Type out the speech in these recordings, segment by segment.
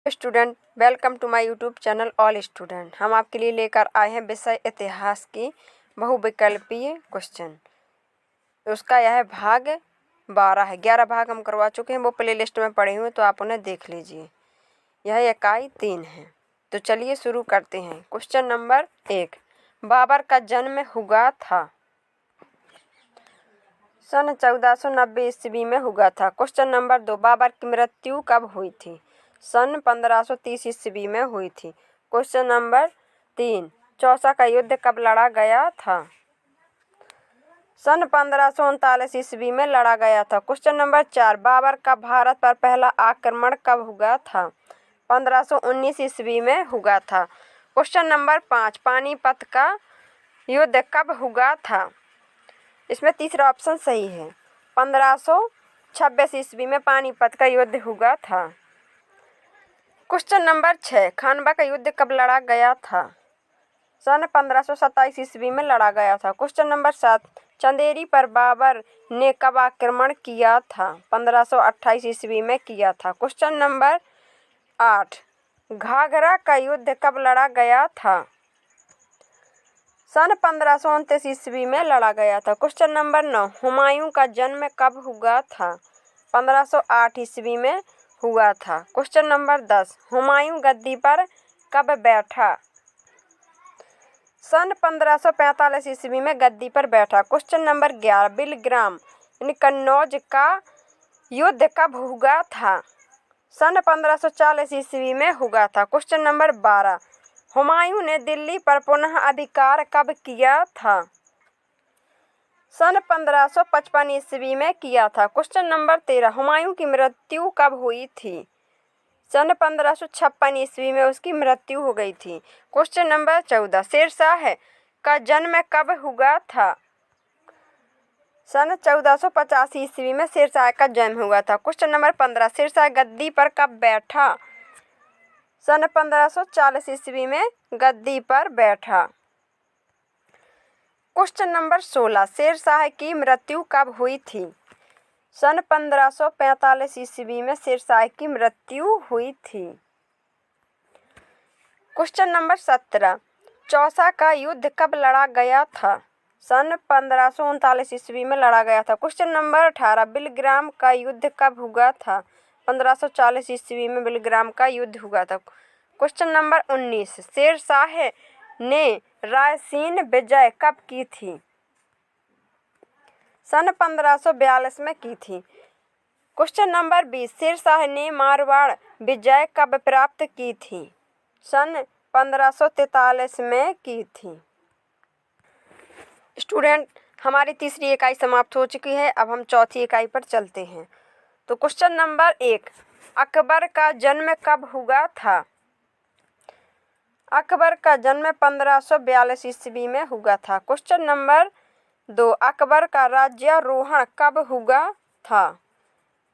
Student, welcome to my YouTube channel all student. हम आपके लिए लेकर आए हैं विषय इतिहास की बहुविकल्पीय क्वेश्चन। उसका यह भाग 12 है। 11 भाग हम करवा चुके हैं, वो प्ले लिस्ट में पड़े हुए, तो आप उन्हें देख लीजिए। यह इकाई 3 है। तो चलिए शुरू करते हैं। क्वेश्चन नंबर 1, बाबर का जन्म हुआ था। सन 1490 ईस्वी में हुआ था। क्वेश्चन नंबर 2, बाबर की मृत्यु कब हुई थी। सन 1530 ईस्वी में हुई थी। क्वेश्चन नंबर 3, चौसा का युद्ध कब लड़ा गया था। सन 1539 ईस्वी में लड़ा गया था। क्वेश्चन नंबर 4, बाबर का भारत पर पहला आक्रमण कब हुआ था। 1519 ईस्वी में हुआ था। क्वेश्चन नंबर 5, पानीपत का युद्ध कब हुआ था। इसमें तीसरा ऑप्शन सही है। 1526 ईस्वी में पानीपत का युद्ध हुआ था। क्वेश्चन नंबर 6, खानवा का युद्ध कब लड़ा गया था। सन 1527 ईस्वी में लड़ा गया था। क्वेश्चन नंबर 7, चंदेरी पर बाबर ने कब आक्रमण किया था। 1528 ईस्वी में किया था। क्वेश्चन नंबर 8, घाघरा का युद्ध कब लड़ा गया था। सन 1529 ईस्वी में लड़ा गया था। क्वेश्चन नंबर 9, हुमायूं का जन्म कब हुआ था। 1508 ईस्वी में हुआ था। क्वेश्चन नंबर 10, हुमायूं गद्दी पर कब बैठा। सन 1545 ईस्वी में गद्दी पर बैठा। क्वेश्चन नंबर 11, बिलग्राम यानी कन्नौज का युद्ध कब हुआ था। सन 1540 ईस्वी में हुआ था। क्वेश्चन नंबर 12, हुमायूं ने दिल्ली पर पुनः अधिकार कब किया था। सन 1555 ईस्वी में किया था। क्वेश्चन नंबर 13, हुमायूं की मृत्यु कब हुई थी। सन 1556 ईस्वी में उसकी मृत्यु हो गई थी। क्वेश्चन नंबर 14, शेरशाह का जन्म कब हुआ था। सन 1485 ईस्वी में शेरशाह का जन्म हुआ था। क्वेश्चन नंबर 15, शेरशाह गद्दी पर कब बैठा। सन 1540 ईस्वी में गद्दी पर बैठा। क्वेश्चन नंबर 16, शेरशाह की मृत्यु कब हुई थी। सन 1545 ईस्वी में शेरशाह की मृत्यु हुई थी। क्वेश्चन नंबर 17, चौसा का युद्ध कब लड़ा गया था। सन 1539 ईस्वी में लड़ा गया था। क्वेश्चन नंबर 18, बिलग्राम का युद्ध कब हुआ था। 1540 ईस्वी में बिलग्राम का युद्ध हुआ था। क्वेश्चन नंबर 19, शेरशाह ने रायसीन विजय कब की थी। सन 1542 में की थी। क्वेश्चन नंबर 20, शेरशाह ने मारवाड़ विजय कब प्राप्त की थी। सन 1543 में की थी। स्टूडेंट, हमारी तीसरी इकाई समाप्त हो चुकी है। अब हम चौथी इकाई पर चलते हैं। तो क्वेश्चन नंबर 1, अकबर का जन्म कब हुआ था। अकबर का जन्म 1542 ईस्वी में हुआ था। क्वेश्चन नंबर 2, अकबर का राज्यारोहण कब हुआ था।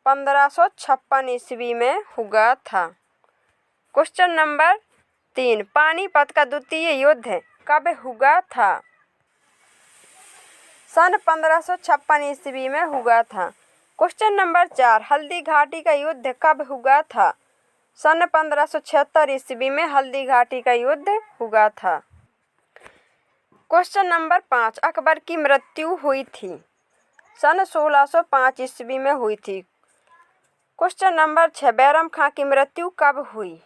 1556 ईस्वी में हुआ था। क्वेश्चन नंबर 3, पानीपत का द्वितीय युद्ध कब हुआ था। सन 1556 ईस्वी में हुआ था। क्वेश्चन नंबर 4, हल्दी घाटी का युद्ध कब हुआ था। सन 1576 ईस्वी में हल्दी घाटी का युद्ध हुआ था। क्वेश्चन नंबर 5, अकबर की मृत्यु हुई थी। सन 1605 ईस्वी में हुई थी। क्वेश्चन नंबर 6, बैरम खां की मृत्यु कब हुई।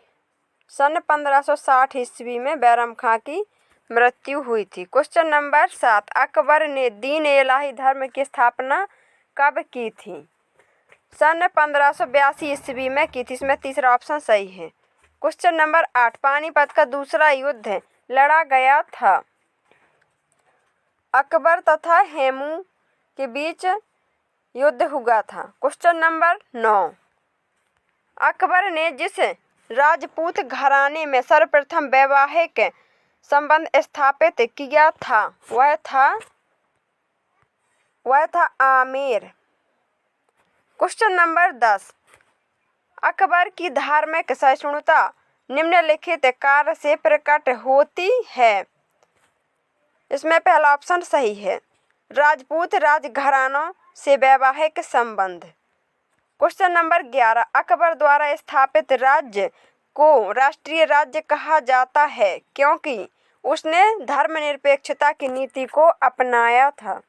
सन 1560 ईस्वी में बैरम खां की मृत्यु हुई थी। क्वेश्चन नंबर 7, अकबर ने दीन इलाही धर्म की स्थापना कब की थी। सन 1582 ईस्वी में की थी। इसमें तीसरा ऑप्शन सही है। क्वेश्चन नंबर 8, पानीपत का दूसरा युद्ध लड़ा गया था। अकबर तथा हेमू के बीच युद्ध हुआ था। क्वेश्चन नंबर 9, अकबर ने जिस राजपूत घराने में सर्वप्रथम वैवाहिक संबंध स्थापित किया था वह था आमेर। क्वेश्चन नंबर 10, अकबर की धार्मिक सहिष्णुता निम्नलिखित कार्य से प्रकट होती है। इसमें पहला ऑप्शन सही है। राजपूत राजघरानों से वैवाहिक संबंध। क्वेश्चन नंबर 11, अकबर द्वारा स्थापित राज्य को राष्ट्रीय राज्य कहा जाता है क्योंकि उसने धर्मनिरपेक्षता की नीति को अपनाया था।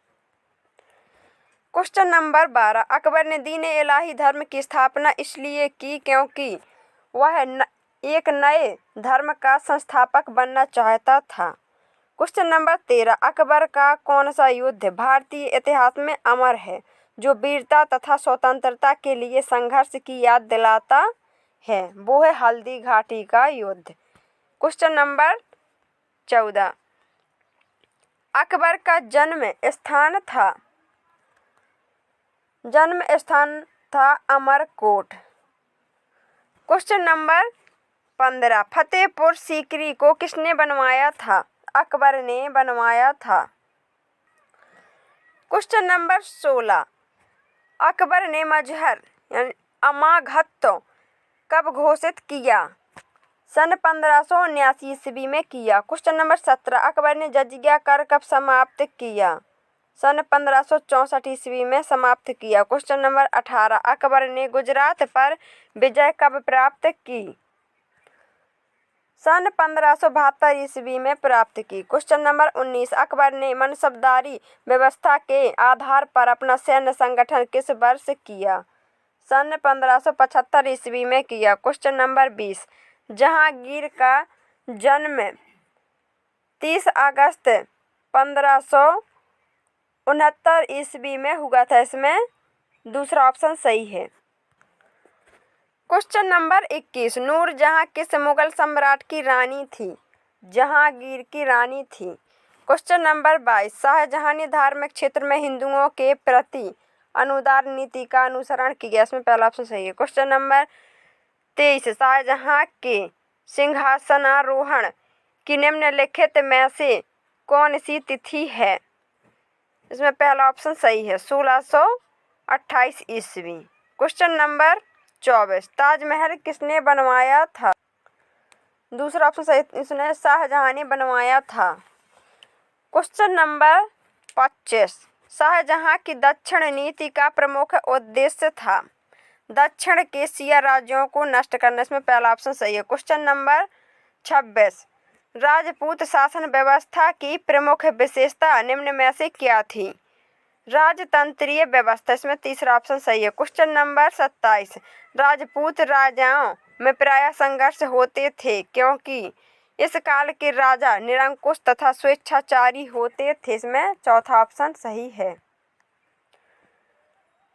क्वेश्चन नंबर 12, अकबर ने दीन-ए इलाही धर्म की स्थापना इसलिए की क्योंकि वह एक नए धर्म का संस्थापक बनना चाहता था। क्वेश्चन नंबर 13, अकबर का कौन सा युद्ध भारतीय इतिहास में अमर है जो वीरता तथा स्वतंत्रता के लिए संघर्ष की याद दिलाता है? वो है हल्दी घाटी का युद्ध। क्वेश्चन नंबर 14, अकबर का जन्म स्थान था अमरकोट। क्वेश्चन नंबर 15, फतेहपुर सीकरी को किसने बनवाया था? अकबर ने बनवाया था। क्वेश्चन नंबर 16, अकबर ने मजहर यानी अमागत कब घोषित किया? सन 1579 ईस्वी में किया। क्वेश्चन नंबर 17, अकबर ने जजिया कर कब समाप्त किया? सन 1564 ईस्वी में समाप्त किया। क्वेश्चन नंबर 18, अकबर ने गुजरात पर विजय कब प्राप्त की? सन 1572 ईस्वी में प्राप्त की। क्वेश्चन नंबर 19, अकबर ने मनसबदारी व्यवस्था के आधार पर अपना सैन्य संगठन किस वर्ष किया? सन 1575 ईस्वी में किया। क्वेश्चन नंबर 20, जहांगीर का जन्म 30 अगस्त 1569 ईस्वी में हुआ था। इसमें दूसरा ऑप्शन सही है। क्वेश्चन नंबर 21, नूरजहां किस मुगल सम्राट की रानी थी? जहांगीर की रानी थी। क्वेश्चन नंबर 22, शाहजहां ने धार्मिक क्षेत्र में हिंदुओं के प्रति अनुदार नीति का अनुसरण किया। इसमें पहला ऑप्शन सही है। क्वेश्चन नंबर 23, शाहजहां के सिंहासनारोहण की निम्नलिखित में से कौन सी तिथि है? इसमें पहला ऑप्शन सही है, 1628 ईस्वी। क्वेश्चन नंबर 24, ताजमहल किसने बनवाया था? दूसरा ऑप्शन सही, इसने शाहजहां ने बनवाया था। क्वेश्चन नंबर 25, शाहजहां की दक्षिण नीति का प्रमुख उद्देश्य था दक्षिण एशिया राज्यों को नष्ट करना। इसमें पहला ऑप्शन सही है। क्वेश्चन नंबर 26, राजपूत शासन व्यवस्था की प्रमुख विशेषता निम्न में से क्या थी? राजतंत्रीय व्यवस्था। इसमें तीसरा ऑप्शन सही है। क्वेश्चन नंबर 27, राजपूत राजाओं में प्रायः संघर्ष होते थे क्योंकि इस काल के राजा निरंकुश तथा स्वेच्छाचारी होते थे। इसमें चौथा ऑप्शन सही है।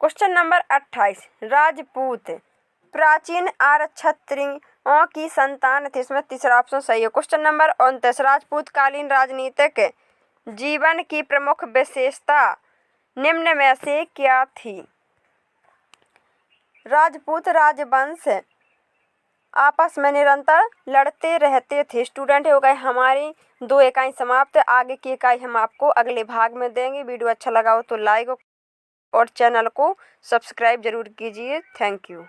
क्वेश्चन नंबर 28, राजपूत प्राचीन क्षत्रियों की संतान थे। इसमें तीसरा ऑप्शन सही है। क्वेश्चन नंबर 29, राजपूत कालीन राजनीतिक जीवन की प्रमुख विशेषता निम्न में से क्या थी? राजपूत राजवंश आपस में निरंतर लड़ते रहते थे। स्टूडेंट, हो गए हमारी 2 इकाई समाप्त। आगे की इकाई हम आपको अगले भाग में देंगे। वीडियो अच्छा लगा हो तो लाइक और चैनल को सब्सक्राइब जरूर कीजिए। Thank you.